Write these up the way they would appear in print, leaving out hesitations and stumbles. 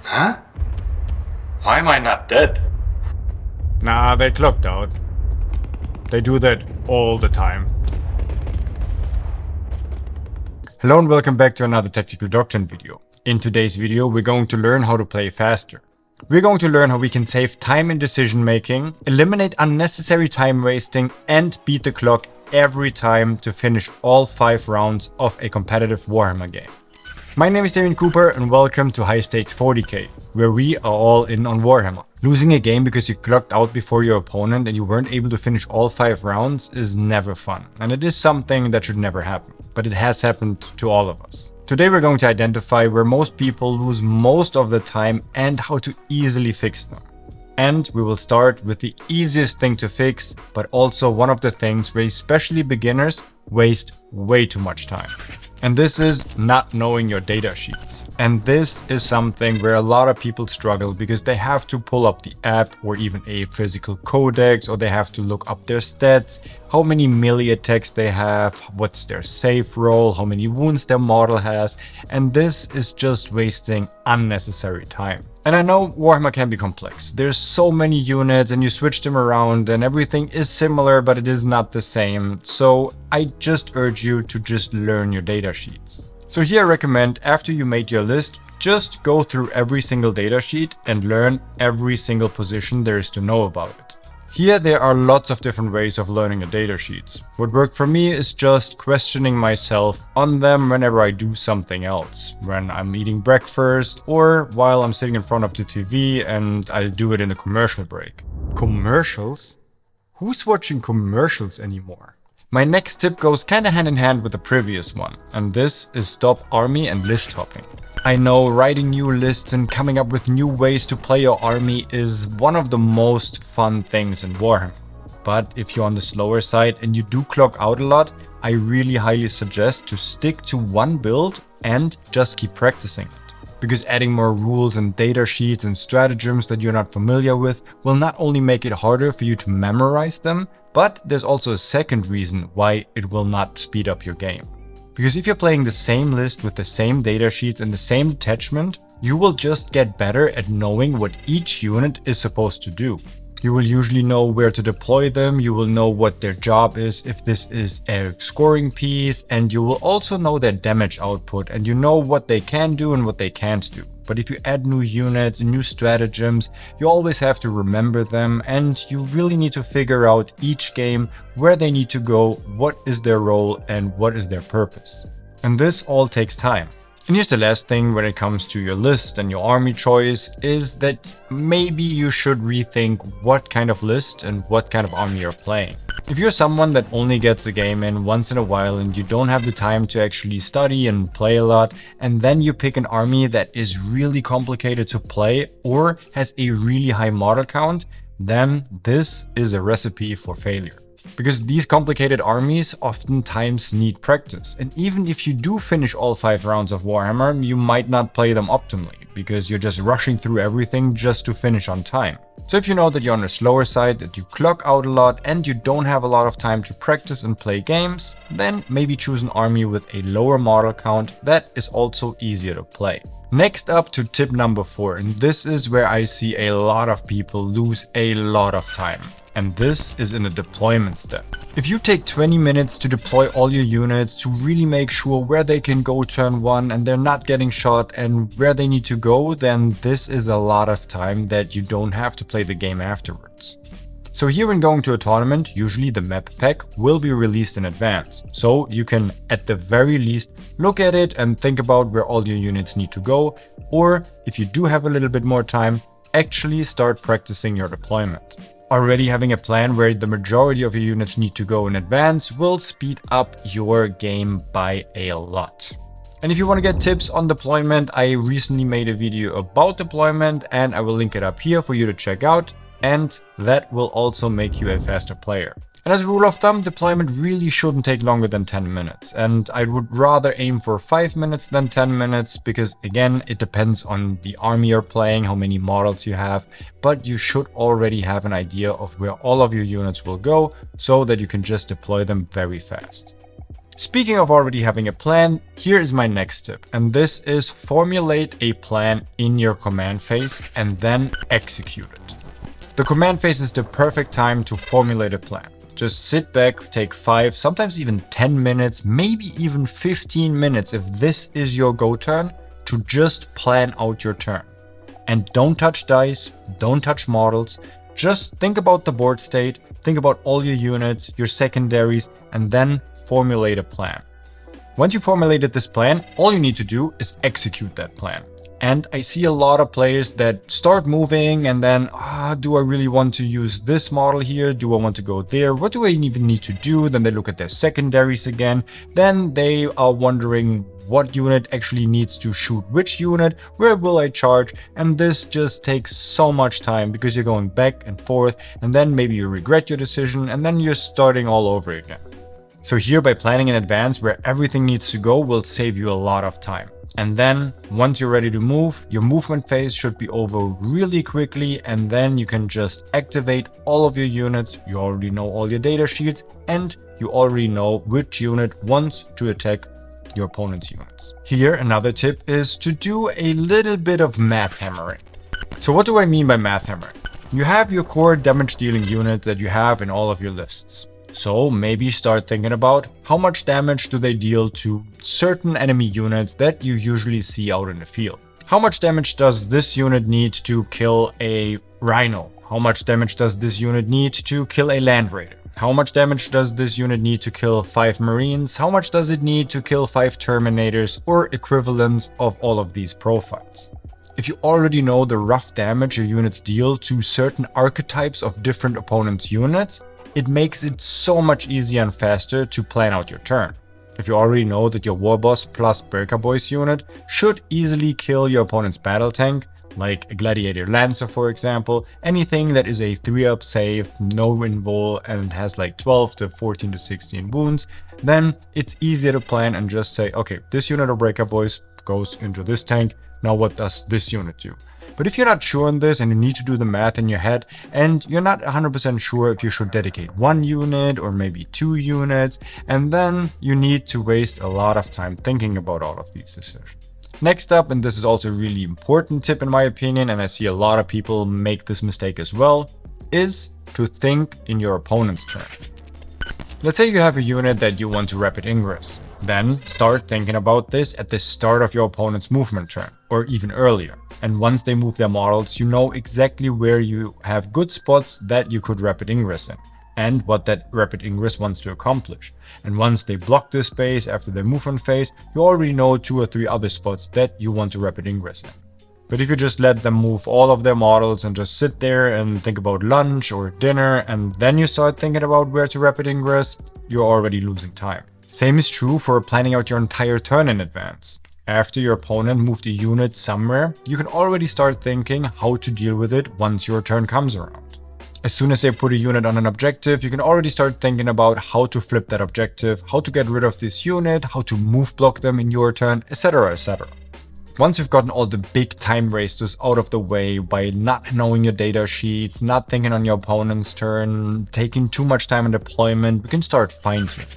Huh? Why am I not dead? Nah, they clocked out. They do that all the time. Hello and welcome back to another Tactical Doctrine video. In today's video, we're going to learn how to play faster. We're going to learn how we can save time in decision making, eliminate unnecessary time wasting, and beat the clock every time to finish all 5 rounds of a competitive Warhammer game. My name is David Cooper and welcome to High Stakes 40K, where we are all in on Warhammer. Losing a game because you clocked out before your opponent and you weren't able to finish all 5 rounds is never fun, and it is something that should never happen, but it has happened to all of us. Today we're going to identify where most people lose most of the time and how to easily fix them. And we will start with the easiest thing to fix, but also one of the things where especially beginners waste way too much time. And this is not knowing your data sheets. And this is something where a lot of people struggle because they have to pull up the app or even a physical codex, or they have to look up their stats, how many melee attacks they have, what's their save roll, how many wounds their model has, and this is just wasting unnecessary time. And I know Warhammer can be complex. There's so many units and you switch them around and everything is similar, but it is not the same. So I just urge you to just learn your data sheets. So here I recommend, after you made your list, just go through every single data sheet and learn every single position there is to know about it. Here there are lots of different ways of learning a data sheets. What worked for me is just questioning myself on them whenever I do something else. When I'm eating breakfast or while I'm sitting in front of the TV, and I'll do it in a commercial break. Commercials? Who's watching commercials anymore? My next tip goes kinda hand in hand with the previous one, and this is stop army and list hopping. I know writing new lists and coming up with new ways to play your army is one of the most fun things in Warhammer. But if you're on the slower side and you do clock out a lot, I really highly suggest to stick to one build and just keep practicing it. Because adding more rules and data sheets and stratagems that you're not familiar with will not only make it harder for you to memorize them, but there's also a second reason why it will not speed up your game. Because if you're playing the same list with the same data sheets and the same detachment, you will just get better at knowing what each unit is supposed to do. You will usually know where to deploy them, you will know what their job is if this is a scoring piece, and you will also know their damage output, and you know what they can do and what they can't do. But if you add new units and new stratagems, you always have to remember them, and you really need to figure out each game where they need to go, what is their role, and what is their purpose. And this all takes time. And here's the last thing when it comes to your list and your army choice, is that maybe you should rethink what kind of list and what kind of army you're playing. If you're someone that only gets a game in once in a while and you don't have the time to actually study and play a lot, and then you pick an army that is really complicated to play or has a really high model count, then this is a recipe for failure. Because these complicated armies oftentimes need practice, and even if you do finish all 5 rounds of Warhammer, you might not play them optimally, because you're just rushing through everything just to finish on time. So if you know that you're on the slower side, that you clock out a lot, and you don't have a lot of time to practice and play games, then maybe choose an army with a lower model count that is also easier to play. Next up to tip number 4, and this is where I see a lot of people lose a lot of time. And this is in the deployment step. If you take 20 minutes to deploy all your units to really make sure where they can go turn 1 and they're not getting shot and where they need to go, then this is a lot of time that you don't have to play the game afterwards. So here when going to a tournament, usually the map pack will be released in advance. So you can at the very least look at it and think about where all your units need to go. Or if you do have a little bit more time, actually start practicing your deployment. Already having a plan where the majority of your units need to go in advance will speed up your game by a lot. And if you want to get tips on deployment, I recently made a video about deployment and I will link it up here for you to check out. And that will also make you a faster player. And as a rule of thumb, deployment really shouldn't take longer than 10 minutes. And I would rather aim for 5 minutes than 10 minutes because, again, it depends on the army you're playing, how many models you have. But you should already have an idea of where all of your units will go so that you can just deploy them very fast. Speaking of already having a plan, here is my next tip, and this is formulate a plan in your command phase and then execute it. The command phase is the perfect time to formulate a plan. Just sit back, take 5, sometimes even 10 minutes, maybe even 15 minutes if this is your go turn, to just plan out your turn. And don't touch dice, don't touch models, just think about the board state, think about all your units, your secondaries, and then formulate a plan. Once you formulated this plan, all you need to do is execute that plan. And I see a lot of players that start moving and then, do I really want to use this model here? Do I want to go there? What do I even need to do? Then they look at their secondaries again. Then they are wondering what unit actually needs to shoot which unit, where will I charge? And this just takes so much time because you're going back and forth, and then maybe you regret your decision and then you're starting all over again. So here, by planning in advance where everything needs to go, will save you a lot of time. And then once you're ready to move, your movement phase should be over really quickly, and then you can just activate all of your units. You already know all your data sheets, and you already know which unit wants to attack your opponent's units. Here, another tip is to do a little bit of math hammering. So what do I mean by math hammering? You have your core damage dealing unit that you have in all of your lists. So maybe start thinking about how much damage do they deal to certain enemy units that you usually see out in the field. How much damage does this unit need to kill a rhino? How much damage does this unit need to kill a land raider? How much damage does this unit need to kill 5 marines? How much does it need to kill 5 terminators or equivalents of all of these profiles? If you already know the rough damage your units deal to certain archetypes of different opponents' units, it makes it so much easier and faster to plan out your turn. If you already know that your Warboss plus Breaker Boys unit should easily kill your opponent's battle tank, like a Gladiator Lancer for example, anything that is a 3-up save, no invul, and has like 12 to 14 to 16 wounds, then it's easier to plan and just say, okay, this unit of Breaker Boys goes into this tank, now what does this unit do? But if you're not sure on this and you need to do the math in your head and you're not 100% sure if you should dedicate 1 unit or maybe 2 units, and then you need to waste a lot of time thinking about all of these decisions. Next up, and this is also a really important tip in my opinion, and I see a lot of people make this mistake as well, is to think in your opponent's turn. Let's say you have a unit that you want to rapid ingress. Then start thinking about this at the start of your opponent's movement turn, or even earlier. And once they move their models, you know exactly where you have good spots that you could rapid ingress in, and what that rapid ingress wants to accomplish. And once they block this space after their movement phase, you already know 2 or 3 other spots that you want to rapid ingress in. But if you just let them move all of their models and just sit there and think about lunch or dinner, and then you start thinking about where to rapid ingress, you're already losing time. Same is true for planning out your entire turn in advance. After your opponent moved a unit somewhere, you can already start thinking how to deal with it once your turn comes around. As soon as they put a unit on an objective, you can already start thinking about how to flip that objective, how to get rid of this unit, how to move block them in your turn, etc, etc. Once you've gotten all the big time wasters out of the way by not knowing your data sheets, not thinking on your opponent's turn, taking too much time in deployment, we can start fine-tuning.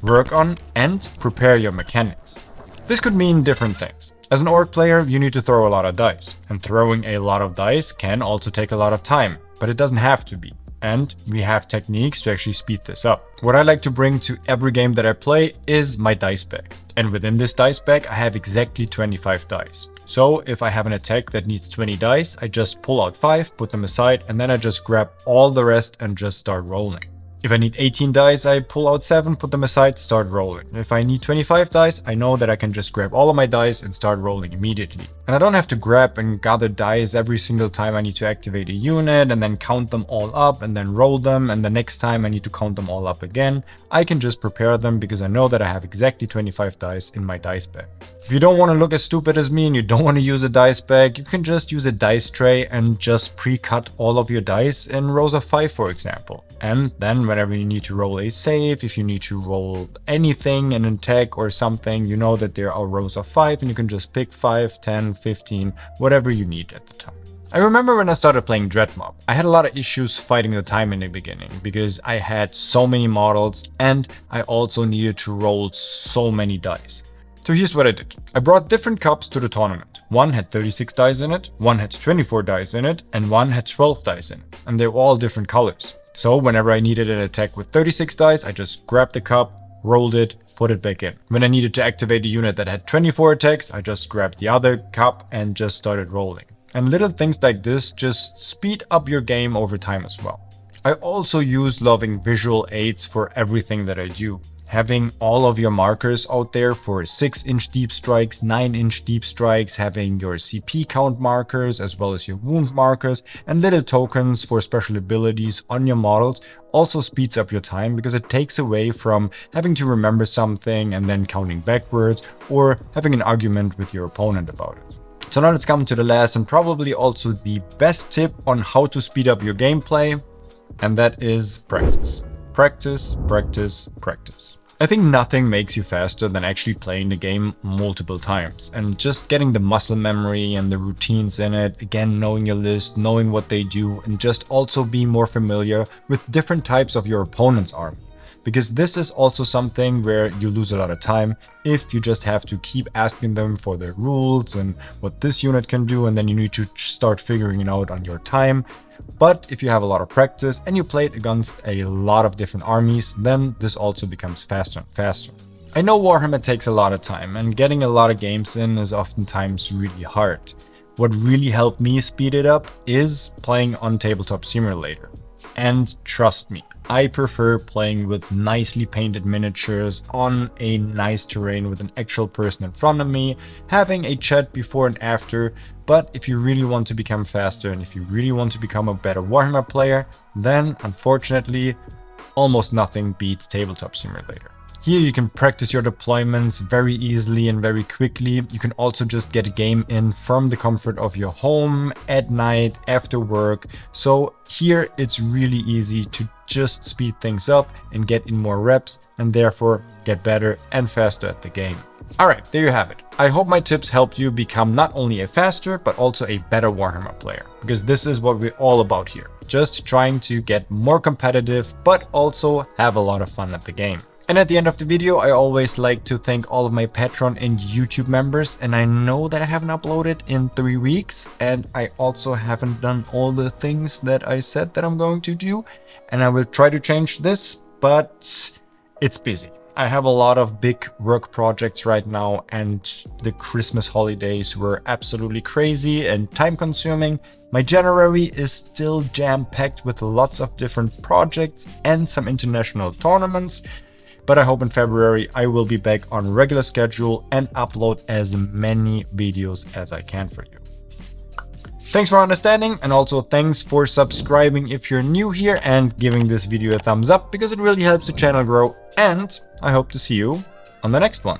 Work on and prepare your mechanics. This could mean different things. As an orc player, you need to throw a lot of dice, and throwing a lot of dice can also take a lot of time, but it doesn't have to be. And we have techniques to actually speed this up. What I like to bring to every game that I play is my dice bag. And within this dice bag, I have exactly 25 dice. So if I have an attack that needs 20 dice, I just pull out 5, put them aside, and then I just grab all the rest and just start rolling. If I need 18 dice, I pull out 7, put them aside, start rolling. If I need 25 dice, I know that I can just grab all of my dice and start rolling immediately. And I don't have to grab and gather dice every single time I need to activate a unit and then count them all up and then roll them, and the next time I need to count them all up again. I can just prepare them because I know that I have exactly 25 dice in my dice bag. If you don't want to look as stupid as me and you don't want to use a dice bag, you can just use a dice tray and just pre-cut all of your dice in rows of 5, for example. And then whenever you need to roll a save, if you need to roll anything, an attack or something, you know that there are rows of 5 and you can just pick 5, 10, 15, whatever you need at the time. I remember when I started playing Dreadmob, I had a lot of issues fighting the time in the beginning because I had so many models and I also needed to roll so many dice. So here's what I did. I brought different cups to the tournament. One had 36 dice in it, one had 24 dice in it, and one had 12 dice in it. And they're all different colors. So whenever I needed an attack with 36 dice, I just grabbed the cup, rolled it, put it back in. When I needed to activate a unit that had 24 attacks, I just grabbed the other cup and just started rolling. And little things like this just speed up your game over time as well. I also use loving visual aids for everything that I do. Having all of your markers out there for 6-inch deep strikes, 9-inch deep strikes, having your CP count markers as well as your wound markers and little tokens for special abilities on your models also speeds up your time because it takes away from having to remember something and then counting backwards or having an argument with your opponent about it. So now let's come to the last and probably also the best tip on how to speed up your gameplay, and that is practice. Practice, practice, practice. I think nothing makes you faster than actually playing the game multiple times and just getting the muscle memory and the routines in it, again knowing your list, knowing what they do, and just also being more familiar with different types of your opponent's army. Because this is also something where you lose a lot of time if you just have to keep asking them for their rules and what this unit can do, and then you need to start figuring it out on your time. But if you have a lot of practice and you play it against a lot of different armies, then this also becomes faster and faster. I know Warhammer takes a lot of time and getting a lot of games in is oftentimes really hard. What really helped me speed it up is playing on Tabletop Simulator. And trust me, I prefer playing with nicely painted miniatures on a nice terrain with an actual person in front of me, having a chat before and after. But if you really want to become faster and if you really want to become a better Warhammer player, then unfortunately, almost nothing beats Tabletop Simulator. Here you can practice your deployments very easily and very quickly. You can also just get a game in from the comfort of your home, at night, after work. So here it's really easy to just speed things up and get in more reps and therefore get better and faster at the game. Alright, there you have it. I hope my tips helped you become not only a faster but also a better Warhammer player, because this is what we're all about here. Just trying to get more competitive but also have a lot of fun at the game. And at the end of the video, I always like to thank all of my Patreon and YouTube members. And I know that I haven't uploaded in 3 weeks. And I also haven't done all the things that I said that I'm going to do. And I will try to change this, but it's busy. I have a lot of big work projects right now, and the Christmas holidays were absolutely crazy and time consuming. My January is still jam-packed with lots of different projects and some international tournaments. But I hope in February I will be back on regular schedule and upload as many videos as I can for you. Thanks for understanding, and also thanks for subscribing if you're new here and giving this video a thumbs up because it really helps the channel grow, and I hope to see you on the next one.